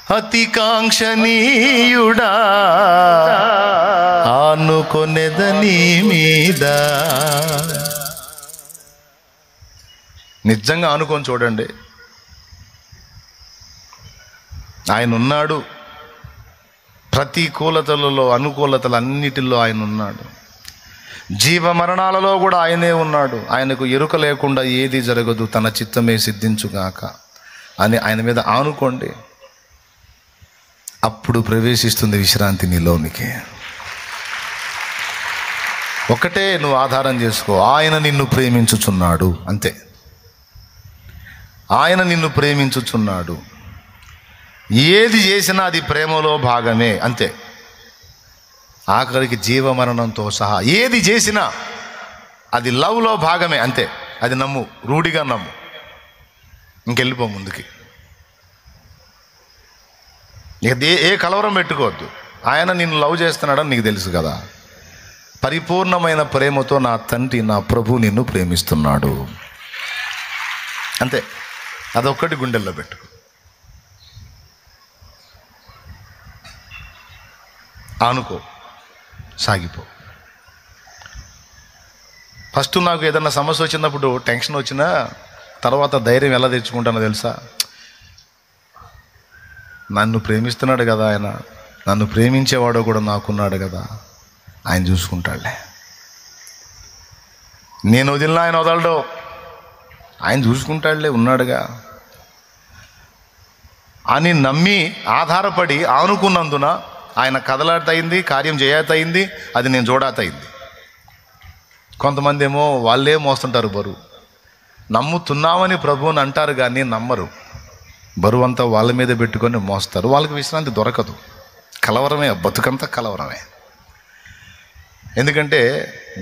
అతి కాంక్షణీయుడా ఆనుకొనెదని మీద. నిజంగా ఆనుకొని చూడండి, ఆయన ఉన్నాడు. ప్రతికూలతలలో అనుకూలతలు అన్నిటిలో ఆయన ఉన్నాడు. జీవ మరణాలలో కూడా ఆయనే ఉన్నాడు. ఆయనకు ఎరుక లేకుండా ఏది జరగదు, తన చిత్తమే సిద్ధించుగాక అని ఆయన మీద ఆనుకోండి. అప్పుడు ప్రవేశిస్తుంది విశ్రాంతి నీలోనికి. ఒకటే నువ్వు ఆధారం చేసుకో, ఆయన నిన్ను ప్రేమించుచున్నాడు, అంతే. ఆయన నిన్ను ప్రేమించుచున్నాడు. ఏది చేసినా అది ప్రేమలో భాగమే, అంతే. ఆఖరికి జీవమరణంతో సహా ఏది చేసినా అది లవ్లో భాగమే, అంతే. అది నమ్ము, రూఢిగా నమ్ము, ఇంకెళ్ళిపో ముందుకి. ఇక ఏ కలవరం పెట్టుకోవద్దు. ఆయన నిన్ను లవ్ చేస్తున్నాడని నీకు తెలుసు కదా. పరిపూర్ణమైన ప్రేమతో నా తండ్రి, నా ప్రభు నిన్ను ప్రేమిస్తున్నాడు, అంతే. అదొక్కటి గుండెల్లో పెట్టుకో. ఆనుకో, సాగిపో. ఫస్ట్ నాకు ఏదన్నా సమస్య వచ్చినప్పుడు టెన్షన్ వచ్చినా తర్వాత ధైర్యం ఎలా తెచ్చుకుంటానో తెలుసా? నన్ను ప్రేమిస్తున్నాడు కదా ఆయన, నన్ను ప్రేమించేవాడు కూడా నాకున్నాడు కదా, ఆయన చూసుకుంటాడులే. నేను వదిలినా ఆయన వదలడు, ఆయన చూసుకుంటాడులే, ఉన్నాడుగా అని నమ్మి ఆధారపడి ఆనుకున్నందున ఆయన కదలాతయింది, కార్యం చేయతయింది, అది నేను చూడతయింది. కొంతమంది ఏమో వాళ్ళే మోస్తుంటారు బరువు. నమ్ముతున్నామని ప్రభువుని అంటారు కానీ నమ్మరు. బరువు అంతా వాళ్ళ మీద పెట్టుకొని మోస్తారు. వాళ్ళకి విశ్రాంతి దొరకదు. కలవరమే, బతుకంతా కలవరమే. ఎందుకంటే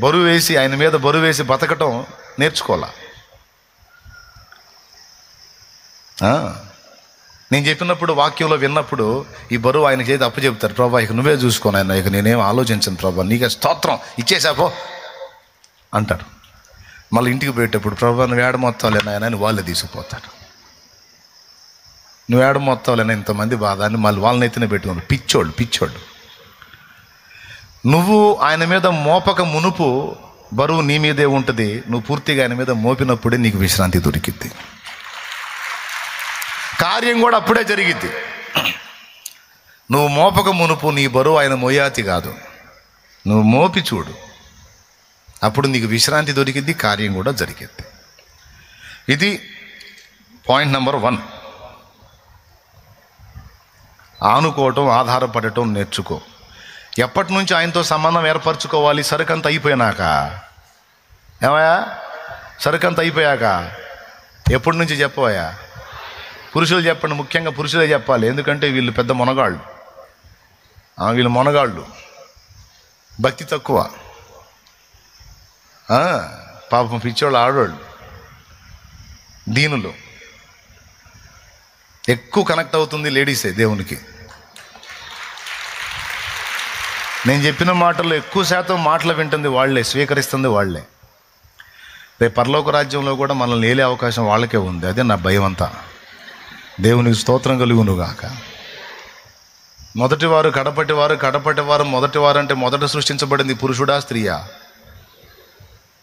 బరువు వేసి, ఆయన మీద బరువు వేసి బతకటం నేర్చుకోవాలా. నేను చెప్పినప్పుడు, వాక్యంలో విన్నప్పుడు ఈ బరువు ఆయన చేతి అప్పు చెప్తారు. ప్రభా ఇక నువ్వే చూసుకోను ఆయన, ఇక నేనేం ఆలోచించను ప్రభా, నీకే స్తోత్రం, ఇచ్చేసాపో అంటారు. మళ్ళీ ఇంటికి పోయేటప్పుడు ప్రభా నువ్వు ఏడ మొత్తాలేనా ఆయన అని వాళ్ళే తీసుకుపోతారు. నువ్వు ఏడ మొత్తాలేనా ఇంతమంది బాధ అని మళ్ళీ వాళ్ళని ఎత్తిన పెట్టుకున్నారు. పిచ్చోళ్ళు. నువ్వు ఆయన మీద మోపక మునుపు బరువు నీ మీదే ఉంటుంది. నువ్వు పూర్తిగా ఆయన మీద మోపినప్పుడే నీకు విశ్రాంతి దొరికిద్ది. కార్యం కూడా అప్పుడే జరిగిద్ది. నువ్వు మోపక మునుపు నీ బరువు ఆయన మోయాతి కాదు, నువ్వు మోపి చూడు, అప్పుడు నీకు విశ్రాంతి దొరికిద్ది, కార్యం కూడా జరిగిద్ది. ఇది పాయింట్ నెంబర్ 1. ఆనుకోవటం, ఆధారపడటం నేర్చుకో. ఎప్పటి నుంచి ఆయనతో సంబంధం ఏర్పరచుకోవాలి? సరుకంత అయిపోయినాక. ఏమయ్యా, సరుకంత అయిపోయాక. ఎప్పటి నుంచి చెప్పవయ్యా? పురుషులు చెప్పండి, ముఖ్యంగా పురుషులే చెప్పాలి. ఎందుకంటే వీళ్ళు పెద్ద మొనగాళ్ళు. వీళ్ళు మొనగాళ్ళు, భక్తి తక్కువ, పాపం పిచ్చోళ్ళు, ఆడవాళ్ళు, దీనులు. ఎక్కువ కనెక్ట్ అవుతుంది లేడీసే దేవునికి. నేను చెప్పిన మాటల్లో ఎక్కువ శాతం మాటలు వింటుంది వాళ్ళే, స్వీకరిస్తుంది వాళ్ళే. రేపు పరలోక రాజ్యంలో కూడా మనల్ని ఏలే అవకాశం వాళ్ళకే ఉంది. అదే నా భయం అంతా. దేవునికి స్తోత్రం కలుగునుగాక. మొదటివారు కడపటివారు మొదటివారు అంటే మొదట సృష్టించబడింది పురుషుడా స్త్రీయా?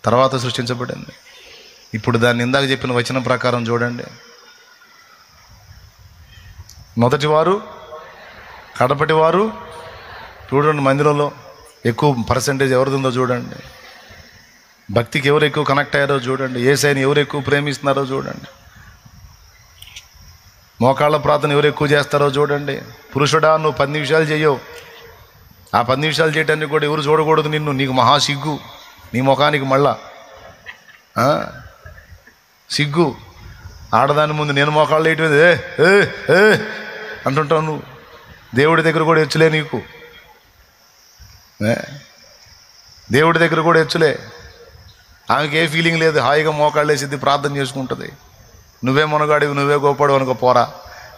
తర్వాత సృష్టించబడింది. ఇప్పుడు దాన్ని ఇందాక చెప్పిన వచనం ప్రకారం చూడండి. మొదటివారు కడపటివారు. చూడండి మందిరంలో ఎక్కువ పర్సెంటేజ్ ఎవరిదిందో చూడండి. భక్తికి ఎవరు ఎక్కువ కనెక్ట్ అయ్యారో చూడండి. యేసయ్యని ఎవరు ఎక్కువ ప్రేమిస్తున్నారో చూడండి. మోకాళ్ళ ప్రార్థన ఎవరు ఎక్కువ చేస్తారో చూడండి. పురుషుడా నువ్వు 10 నిమిషాలు చెయ్యవు, ఆ 10 నిమిషాలు చేయటానికి కూడా ఎవరు చూడకూడదు నిన్ను. నీకు మహాసిగ్గు, నీ ముఖానికి మళ్ళా సిగ్గు. ఆడదాని ముందు నేను మోకాళ్ళు వేయటం ఏ అంటుంటావు నువ్వు. దేవుడి దగ్గర కూడా ఎచ్చులే నీకు, దేవుడి దగ్గర కూడా ఎచ్చులే. ఆమెకి ఏ ఫీలింగ్ లేదు, హాయిగా మోకాళ్ళు వేసిద్ది, ప్రార్థన చేసుకుంటుంది. నువ్వే మునగాడివి, నువ్వే గొప్పడు అనుకో, పోరా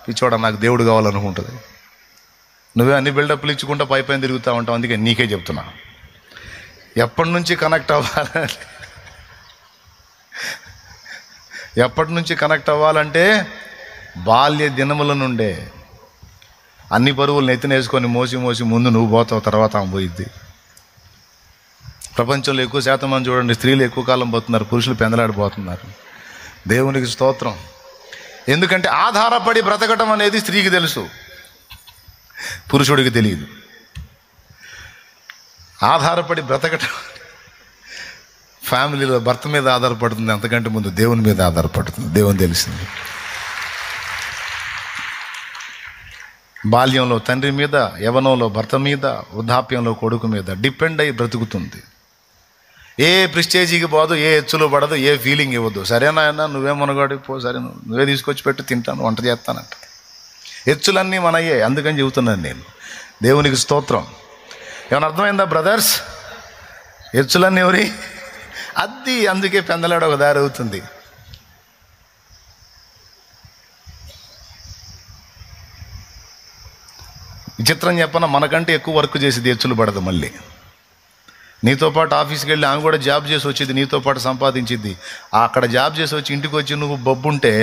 పిచ్చోడా నాకు దేవుడు కావాలనుకుంటుంది. నువ్వే అన్ని బిల్డప్లు ఇచ్చుకుంటా పైపైన తిరుగుతూ ఉంటావు. అందుకే నీకే చెప్తున్నా, ఎప్పటి నుంచి కనెక్ట్ అవ్వాలంటే బాల్య దినముల నుండే. అన్ని బరువులు నెత్తినేసుకొని మోసి మోసి ముందు నువ్వు పోతావు, తర్వాత ఆమె పోయిద్ది. ప్రపంచంలో ఎక్కువ శాతం మంది చూడండి, స్త్రీలు ఎక్కువ కాలం పోతున్నారు, పురుషులు పెందలాడిపోతున్నారు. దేవునికి స్తోత్రం. ఎందుకంటే ఆధారపడి బ్రతకటం అనేది స్త్రీకి తెలుసు, పురుషుడికి తెలియదు. ఆధారపడి బ్రతకటం ఫ్యామిలీలో భర్త మీద ఆధారపడుతుంది, అంతకంటే ముందు దేవుని మీద ఆధారపడుతుంది. దేవుని తెలిసింది. బాల్యంలో తండ్రి మీద, యవ్వనంలో భర్త మీద, వృద్ధాప్యంలో కొడుకు మీద డిపెండ్ అయ్యి బ్రతుకుతుంది. ఏ ప్రిస్టేజీకి పోదు, ఏ హెచ్చులు పడదు, ఏ ఫీలింగ్ ఇవ్వద్దు. సరేనా నువ్వేమనగాడు పో, సరే నువ్వే తీసుకొచ్చి పెట్టు, తింటాను, వంట చేస్తానంట. హెచ్చులన్నీ మనయ్యే, అందుకని చెబుతున్నాను నేను. దేవునికి స్తోత్రం. ఏమైనా అర్థమైందా బ్రదర్స్? హెచ్చులన్నీ ఎవరి అది, అందుకే పెందలాడ ఒక దారి అవుతుంది. విచిత్రం చెప్పన, మనకంటే ఎక్కువ వర్క్ చేసేది హెచ్చులు పడదు. మళ్ళీ నీతో పాటు ఆఫీస్కి వెళ్ళి ఆమె కూడా జాబ్ చేసి వచ్చేది, నీతో పాటు సంపాదించింది. అక్కడ జాబ్ చేసి వచ్చి ఇంటికి వచ్చి నువ్వు బొబ్బుంటే,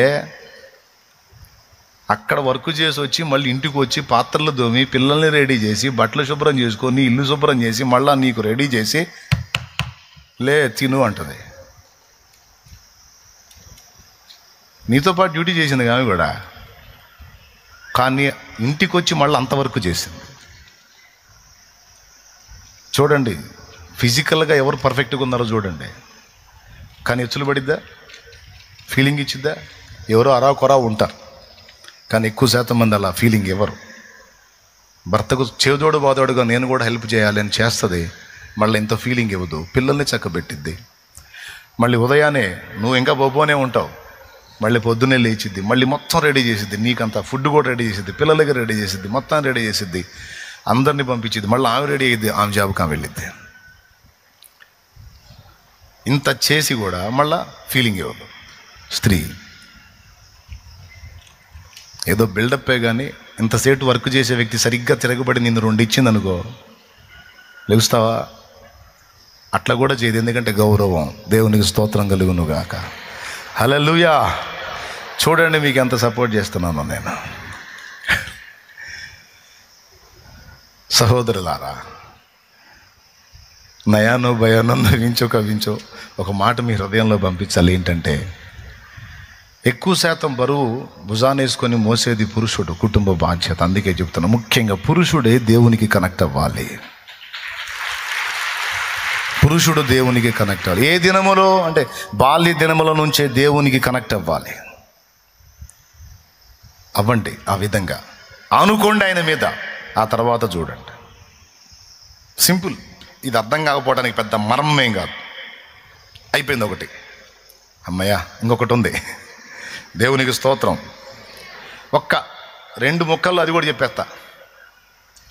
అక్కడ వర్క్ చేసి వచ్చి మళ్ళీ ఇంటికి వచ్చి పాత్రలు దోమి, పిల్లల్ని రెడీ చేసి, బట్టలు శుభ్రం చేసుకొని, ఇల్లు శుభ్రం చేసి, మళ్ళీ నీకు రెడీ చేసి లే తిను అంటది. నీతో పాటు డ్యూటీ చేసింది ఆమె కూడా, కానీ ఇంటికి వచ్చి మళ్ళీ అంతవరకు చేసింది. చూడండి, ఫిజికల్గా ఎవరు పర్ఫెక్ట్గా ఉన్నారో చూడండి, కానీ హెచ్చులు పడిద్దా? ఫీలింగ్ ఇచ్చిద్దా? ఎవరో అరా కొరా ఉంటారు, కానీ ఎక్కువ శాతం మంది అలా ఫీలింగ్ ఎవరు. భర్తకు చేదోడు బాదోడుగా నేను కూడా హెల్ప్ చేయాలి అని చేస్తుంది, మళ్ళీ ఇంత ఫీలింగ్ ఇవ్వదు. పిల్లల్ని చక్కబెట్టిద్ది. మళ్ళీ ఉదయాన్నే నువ్వు ఇంకా బొబ్బోనే ఉంటావు, మళ్ళీ పొద్దున్నే లేచిద్ది, మళ్ళీ మొత్తం రెడీ చేసిద్ది, నీకంతా ఫుడ్ కూడా రెడీ చేసిద్ది, పిల్లలకి రెడీ చేసిద్ది, మొత్తం రెడీ చేసిద్ది, అందరినీ పంపించిద్ది, మళ్ళీ ఆమె రెడీ అయ్యిద్ది, ఆమె జాబ్కి ఆమె వెళ్ళిద్ది. ఇంత చేసి కూడా మళ్ళా ఫీలింగ్ ఇవ్వదు స్త్రీ. ఏదో బిల్డప్పే కానీ ఇంతసేపు వర్క్ చేసే వ్యక్తి సరిగ్గా తిరగబడి నిన్ను 2 ఇచ్చింది అనుకో, లెగుస్తావా? అట్లా కూడా చేయదు, ఎందుకంటే గౌరవం. దేవునికి స్తోత్రం కలుగును గాక. హల్లెలూయా. చూడండి, మీకు ఎంత సపోర్ట్ చేస్తున్నాను నేను. సహోదరులారా, నయానో భయానో నవ్వించో కవించో ఒక మాట మీ హృదయంలో పంపించాలి. ఏంటంటే, ఎక్కువ శాతం బరువు భుజానేసుకొని మోసేది పురుషుడు, కుటుంబ బాధ్యత. అందుకే చెప్తున్నా, ముఖ్యంగా పురుషుడే దేవునికి కనెక్ట్ అవ్వాలి. పురుషుడు దేవునికి కనెక్ట్ అవ్వాలి. ఏ దినములో అంటే బాల్య దినముల నుంచే దేవునికి కనెక్ట్ అవ్వాలి. అవ్వండి, ఆ విధంగా అనుకోండి ఆయన మీద, ఆ తర్వాత చూడండి. సింపుల్. ఇది అర్థం కాకపోవడానికి పెద్ద మర్మమేం కాదు. అయిపోయింది ఒకటి. అమ్మయ్య, ఇంకొకటి ఉంది. దేవునికి స్తోత్రం. 2 ముక్కల్లో అది కూడా చెప్పేస్తా.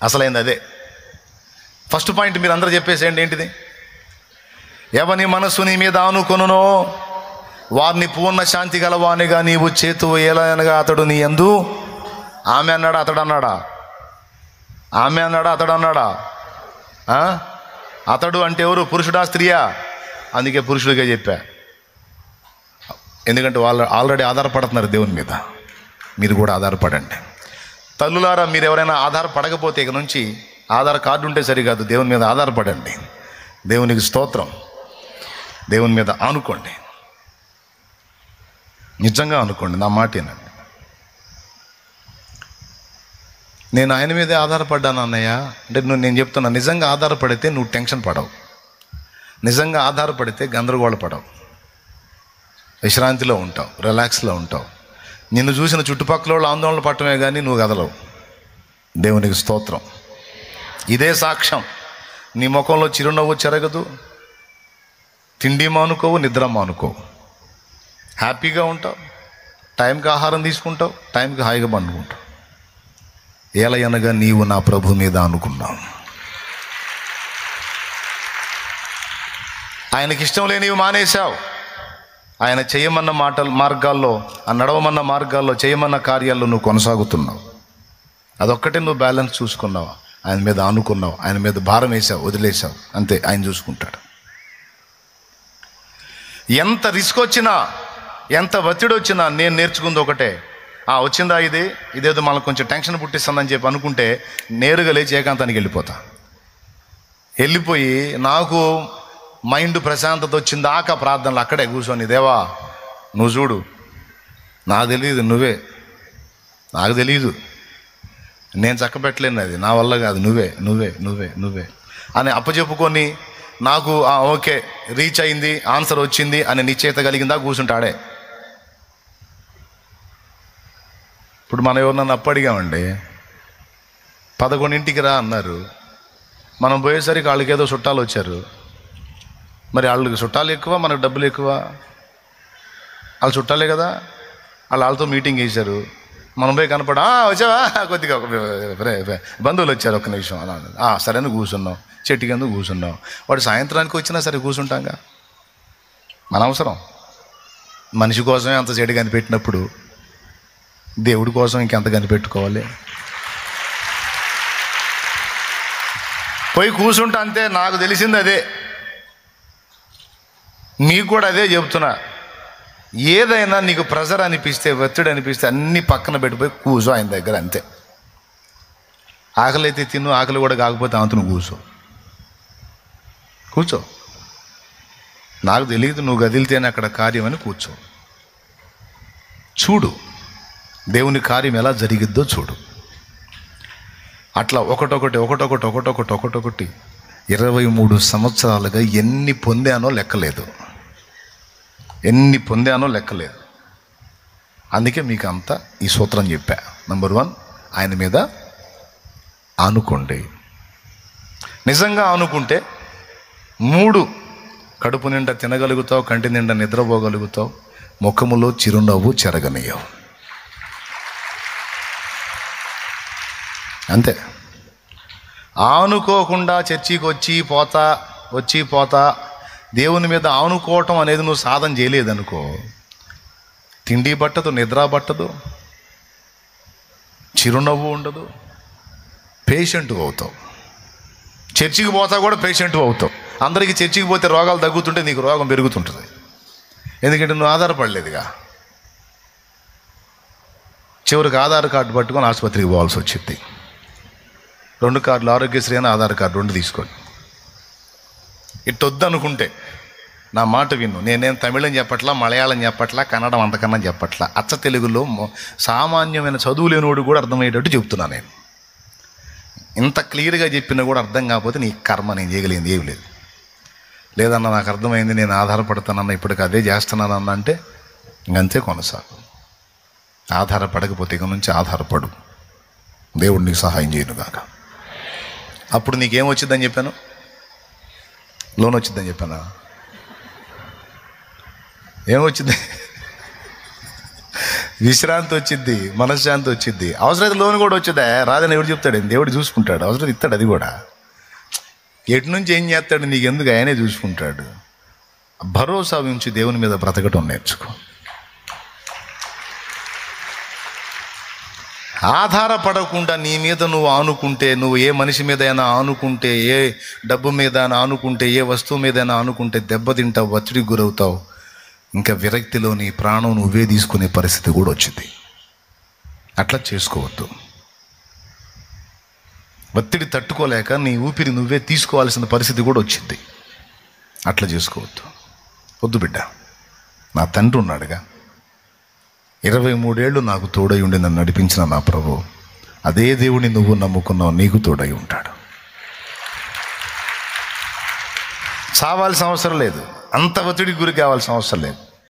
అసలైంది అదే. ఫస్ట్ పాయింట్ మీరు అందరూ చెప్పేసేయండి. ఏంటిది? ఎవని మనస్సు నీ మీద ఆనుకొనునో వారిని పూర్ణ శాంతి గలవానిగా నీవు చేతు వేయలనగా అతడు నీ యందు. ఆమె అన్నాడా అతడు అన్నాడా? ఆమె అన్నాడా అతడు అన్నాడా? అతడు అంటే ఎవరు? పురుషుడా స్త్రీయా? అందుకే పురుషుడిగా చెప్పా. ఎందుకంటే వాళ్ళు ఆల్రెడీ ఆధారపడుతున్నారు దేవుని మీద. మీరు కూడా ఆధారపడండి. తల్లులారా, మీరు ఎవరైనా ఆధారపడకపోతే ఇక నుంచి ఆధార్ కార్డు ఉంటే సరికాదు, దేవుని మీద ఆధారపడండి. దేవునికి స్తోత్రం. దేవుని మీద ఆనుకోండి, నిజంగా అనుకోండి. నా మాట ఏనండి. నేను ఆయన మీదే ఆధారపడ్డాను అన్నయ్య అంటే నేను చెప్తున్నా, నిజంగా ఆధారపడితే నువ్వు టెన్షన్ పడవు, నిజంగా ఆధారపడితే గందరగోళ పడవు, విశ్రాంతిలో ఉంటావు, రిలాక్స్లో ఉంటావు. నిన్ను చూసిన చుట్టుపక్కల వాళ్ళు ఆందోళన పట్టమే కానీ నువ్వు కదలవు. దేవునికి స్తోత్రం. ఇదే సాక్ష్యం. నీ ముఖంలో చిరునవ్వు చెరగదు, తిండి మానుకోవు, నిద్ర మానుకోవు, హ్యాపీగా ఉంటావు, టైంకి ఆహారం తీసుకుంటావు, టైంకి హాయిగా పండుకుంటావు. ఏలయనగా నీవు నా ప్రభు మీద అనుకున్నావు. ఆయనకి ఇష్టం లేనివి మానేశావు. ఆయన చేయమన్న మార్గాల్లో, ఆ నడవమన్న మార్గాల్లో, చేయమన్న కార్యాల్లో నువ్వు కొనసాగుతున్నావు. అదొక్కటే నువ్వు బ్యాలెన్స్ చూసుకున్నావు. ఆయన మీద ఆనుకున్నావు, ఆయన మీద భారం వేసావు, వదిలేసావు, అంతే. ఆయన చూసుకుంటాడు. ఎంత రిస్క్ వచ్చినా, ఎంత ఒత్తిడి వచ్చినా నేను నేర్చుకుంది ఒకటే, వచ్చిందా ఇదేదో మనకు కొంచెం టెన్షన్ పుట్టిస్తుందని చెప్పి అనుకుంటే నేరుగా లేచి ఏకాంతానికి వెళ్ళిపోయి నాకు మైండ్ ప్రశాంతత వచ్చిందాక ప్రార్థనలు అక్కడే కూర్చొని, దేవా నువ్వు చూడు, నాకు తెలియదు, నాకు తెలియదు, నేను చక్కబెట్టలేను, అది నా వల్ల కాదు, నువ్వే అని అప్పచెప్పుకొని నాకు ఓకే రీచ్ అయింది, ఆన్సర్ వచ్చింది అని నిశ్చయిత కలిగిందా కూర్చుంటాడే. ఇప్పుడు మనం ఎవరినన్నా అప్పడిగామండి, 11ంటికి రా అన్నారు, మనం పోయేసరికి వాళ్ళకి ఏదో చుట్టాలు వచ్చారు. మరి వాళ్ళకి చుట్టాలు ఎక్కువ, మనకు డబ్బులు ఎక్కువ? వాళ్ళు చుట్టాలే కదా, వాళ్ళతో మీటింగ్ వేశారు, మనం పోయి కనపడా వచ్చావా, కొద్దిగా బంధువులు వచ్చారు, ఒక్క నిమిషం అలా సరే అని కూర్చున్నాం, చెట్టు కింద కూర్చున్నాం. వాడు సాయంత్రానికి వచ్చినా సరే కూర్చుంటాంగా, మన అవసరం. మనిషి కోసమే అంత చెడు కనిపెట్టినప్పుడు దేవుడి కోసం ఇంకెంత కనిపెట్టుకోవాలి? పోయి కూర్చుంటా అంతే. నాకు తెలిసింది అదే, నీకు కూడా అదే చెప్తున్నా. ఏదైనా నీకు ప్రెజర్ అనిపిస్తే, ఒత్తిడి అనిపిస్తే అన్నీ పక్కన పెట్టిపోయి కూర్చో ఆయన దగ్గర, అంతే. ఆకలి అయితే తిను, ఆకలి కూడా కాకపోతే అంతను కూర్చో. నాకు తెలియదు, నువ్వు కదిలితేనే అక్కడ కార్యం అని కూర్చో. చూడు దేవుని కార్యం ఎలా జరిగిద్దో చూడు. అట్లా ఒకటొకటి 23 సంవత్సరాలుగా ఎన్ని పొందానో లెక్కలేదు. అందుకే మీకు అంతా ఈ సూత్రం చెప్పా. నంబర్ 1, ఆయన మీద ఆనుకోండి. నిజంగా ఆనుకుంటే 3, కడుపు నిండా తినగలుగుతావు, కంటి నిండా నిద్రపోగలుగుతావు, ముఖములో చిరునవ్వు చెరగనీయవు. అంతే. ఆనుకోకుండా చర్చికి వచ్చి పోతా దేవుని మీద ఆనుకోవటం అనేది నువ్వు సాధన చేయలేదనుకో, తిండి పట్టదు, నిద్ర పట్టదు, చిరునవ్వు ఉండదు, పేషెంట్ అవుతావు. చర్చికి పోతా కూడా పేషెంట్ అవుతావు. అందరికీ చర్చికి పోతే రోగాలు తగ్గుతుంటే నీకు రోగం పెరుగుతుంటుంది, ఎందుకంటే నువ్వు ఆధారపడలేదుగా. చివరికి ఆధార్ కార్డు పట్టుకొని ఆసుపత్రికి పోవాల్సి వచ్చింది. 2 కార్డులు, ఆరోగ్యశ్రీ అని ఆధార్ కార్డు 2 తీసుకోండి. ఇట్టొద్దు అనుకుంటే నా మాట విను. నేనేం తమిళం చెప్పట్లా, మలయాళం చెప్పట్లా, కన్నడం అంతకన్నా చెప్పట్లా. అచ్చ తెలుగులో సామాన్యమైన చదువు లేనివాడు కూడా అర్థమయ్యేటట్టు చెప్తున్నా. నేను ఇంత క్లియర్గా చెప్పినా కూడా అర్థం కాకపోతే నీ కర్మ, నేను చేయగలిగింది ఏమి లేదు. లేదన్నా నాకు అర్థమైంది, నేను ఆధారపడతానన్నా, ఇప్పటికి అదే చేస్తున్నానన్నా అంటే ఇంకంతే కొనసాగు. ఆధారపడకపోతే ఇక నుంచి ఆధారపడు, దేవుడు నీకు సహాయం చేయను కాక. అప్పుడు నీకేం వచ్చిందని చెప్పాను? లోన్ వచ్చిందని చెప్పానా? ఏమొచ్చింది? విశ్రాంతి వచ్చింది, మనశ్శాంతి వచ్చింది. అవసరమైతే లోన్ కూడా వచ్చిందా? రాదని ఎవడు చెప్తాడు? దేవుడు చూసుకుంటాడు. అవసరం ఇస్తాడు. అది కూడా ఎటు నుంచి ఏం చేస్తాడు నీకెందుకు, ఆయనే చూసుకుంటాడు. భరోసా ఉంచి దేవుని మీద బ్రతకటం నేర్చుకో. ఆధారపడకుండా నీ మీద నువ్వు ఆనుకుంటే, నువ్వు ఏ మనిషి మీద అయినా ఆనుకుంటే, ఏ డబ్బు మీద ఆనుకుంటే, ఏ వస్తువు మీదైనా ఆనుకుంటే దెబ్బతింటావు, ఒత్తిడికి గురవుతావు. ఇంకా విరక్తిలో నీ ప్రాణం నువ్వే తీసుకునే పరిస్థితి కూడా వచ్చింది. అట్లా చేసుకోవద్దు. ఒత్తిడి తట్టుకోలేక నీ ఊపిరి నువ్వే తీసుకోవాల్సిన పరిస్థితి కూడా వచ్చింది. అట్లా చేసుకోవద్దు. వద్దు బిడ్డ, నా తండ్రి ఉన్నాడుగా, 23 ఏళ్ళు నాకు తోడై ఉండి నన్ను నడిపించిన నా ప్రభు, అదే దేవుడిని నువ్వు నమ్ముకున్నావు, నీకు తోడై ఉంటాడు. చావాల్సిన అవసరం లేదు, అంత ఒత్తిడికి గురి కావాల్సిన అవసరం లేదు.